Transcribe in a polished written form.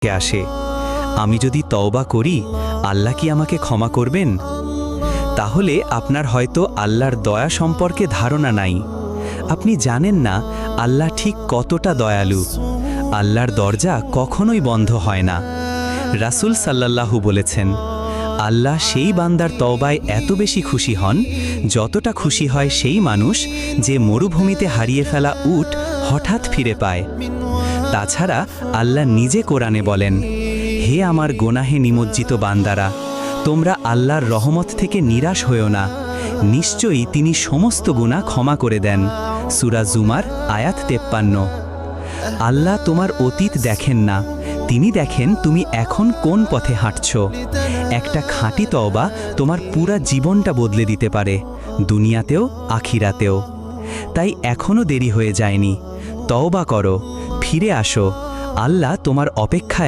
আসে, আমি যদি তওবা করি আল্লাহ কি আমাকে ক্ষমা করবেন? তাহলে আপনার হয়তো আল্লাহর দয়া সম্পর্কে ধারণা নাই। আপনি জানেন না আল্লাহ ঠিক কতটা দয়ালু। আল্লাহর দরজা কখনোই বন্ধ হয় না। রাসূল সাল্লাল্লাহু বলেছেন, আল্লাহ সেই বান্দার তওবায় এত বেশি খুশি হন যতটা খুশি হয় সেই মানুষ যে মরুভূমিতে হারিয়ে ফেলা উট হঠাৎ ফিরে পায়। তাছাড়া আল্লাহ নিজে কোরআনে বলেন, হে আমার গোনাহে নিমজ্জিত বান্দারা, তোমরা আল্লাহর রহমত থেকে নিরাশ হয়েও না, নিশ্চয়ই তিনি সমস্ত গুনাহ ক্ষমা করে দেন। সূরা জুমার আয়াত 53। আল্লাহ তোমার অতীত দেখেন না, তিনি দেখেন তুমি এখন কোন পথে হাঁটছ। একটা খাঁটি তওবা তোমার পুরা জীবনটা বদলে দিতে পারে, দুনিয়াতেও আখিরাতেও। তাই এখনো দেরি হয়ে যায়নি, তওবা করো, ফিরে আসো, আল্লাহ তোমার অপেক্ষায়